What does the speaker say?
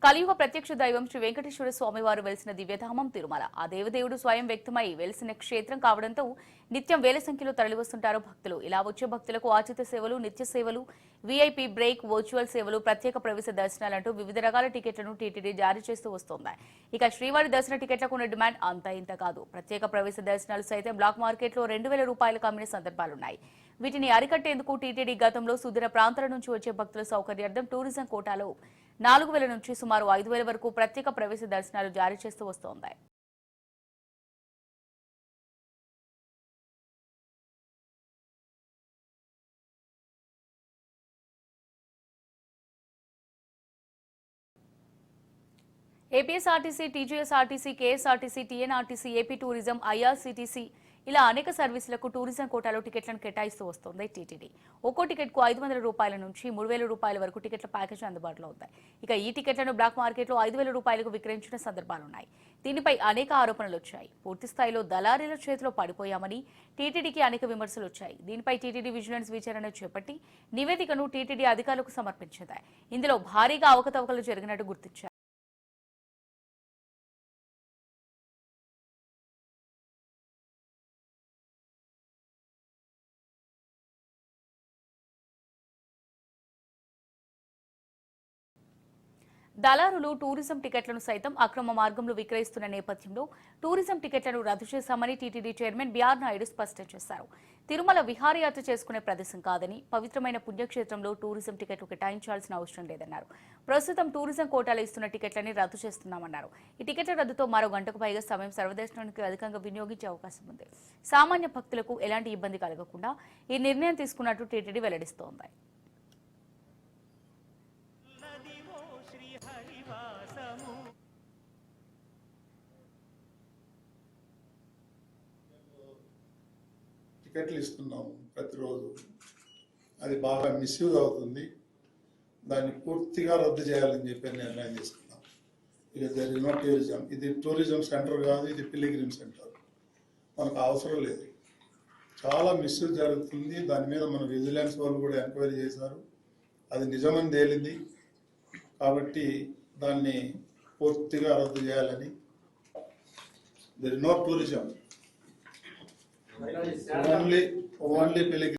కలియుగ ప్రత్యక్ష దైవం శ్రీ వెంకటేశ్వర స్వామి వారు వెలిసిన దివ్యధామం తిరుమల. ఆ దేవదేవుడు స్వయం వ్యక్తమై వెలిసిన క్షేత్రం కావడంతో నిత్యం వేల సంఖ్యలో తరలివస్తుంటారు భక్తులు. ఇలా వచ్చే భక్తులకు ఆచిత సేవలు, నిత్య సేవలు, వీఐపీ బ్రేక్, వర్చువల్ సేవలు, ప్రత్యేక ప్రవేశ దర్శనాలంటూ వివిధ రకాల టికెట్లను టీటీడీ జారీ చేస్తూ వస్తోంది. ఇక శ్రీవారి దర్శన టికెట్లకు ఉన్న డిమాండ్ అంత ఇంత కాదు. ప్రత్యేక ప్రవేశ దర్శనాలు సైతం బ్లాక్ మార్కెట్లో 2,000 రూపాయలకు అమ్మిన సందర్భాలున్నాయి. వీటిని అరికట్టేందుకు టీటీడీ గతంలో సుదూర ప్రాంతాల నుంచి వచ్చే భక్తుల సౌకర్యార్థం టూరిజం కోటాలో 4,000 నుంచి సుమారు 5,000 వరకు ప్రత్యేక ప్రవేశ దర్శనాలు జారీ చేస్తూ వస్తోంది. APSRTC, TGSRTC, KSRTC, TNRTC, AP tourism, IRCTC ఇలా అనేక సర్వీసులకు టూరిజం కోటాలో టికెట్లను కేటాయిస్తూ వస్తోంది టీటీడీ. ఒక్కో టికెట్కు 500 రూపాయల నుంచి 3,000 రూపాయల వరకు టికెట్ల ప్యాకేజీ అందుబాటులో ఉంది. ఇక ఈ టికెట్లను బ్లాక్ మార్కెట్లో 5,000 రూపాయలకు విక్రయించిన సందర్భాలున్నాయి. దీనిపై అనేక ఆరోపణలు వచ్చాయి. పూర్తి స్థాయిలో దళారీల చేతిలో పడిపోయామని టీటీడీకి అనేక విమర్శలు వచ్చాయి. దీనిపై టీటీడీ విజిలెన్స్ విచారణ చేపట్టి నివేదికను టీటీడీ అధికారులకు సమర్పించింది. ఇందులో భారీగా అవకతవకలు జరిగినట్టు గుర్తించారు. దళారులు టూరిజం టికెట్లను సైతం అక్రమ మార్గంలో విక్రయిస్తున్న నేపథ్యంలో టూరిజం టికెట్లను రద్దు చేశామని టీటీడీ చైర్మన్ బిఆర్ నాయుడు స్పష్టం చేశారు. తిరుమల విహారయాత్ర చేసుకునే ప్రదేశం కాదని, పవిత్రమైన పుణ్యక్షేత్రంలో టూరిజం టికెట్లు కేటాయించాల్సిన అవసరం లేదన్నారు. ప్రస్తుతం టూరిజం కోటాలో ఇస్తున్న టికెట్లని రద్దు చేస్తున్నామన్నారు. ఈ టికెట్ల రద్దుతో మరో గంటకు పైగా సమయం సర్వదర్శనానికి అధికంగా వినియోగించే అవకాశం ఉంది. సామాన్య భక్తులకు ఎలాంటి ఇబ్బంది కలగకుండా ఈ నిర్ణయం తీసుకున్నట్టు టీటీడీ వెల్లడిస్తోంది. టికెట్లు ఇస్తున్నాము ప్రతిరోజు, అది బాగా మిస్యూజ్ అవుతుంది. దాన్ని పూర్తిగా రద్దు చేయాలని చెప్పి నిర్ణయం తీసుకున్నాం. ఇక టూరిజం, ఇది టూరిజం సెంటర్ కాదు, ఇది పిలిగ్రిమ్ సెంటర్. మనకు అవసరం లేదు. చాలా మిస్యూజ్ జరుగుతుంది. దాని మీద మన విజిలెన్స్ వాళ్ళు కూడా ఎంక్వైరీ చేశారు. అది నిజమని తేలింది. కాబట్టి దాన్ని పూర్తిగా రద్దు చేయాలని. There is no tourism, only pilgrim.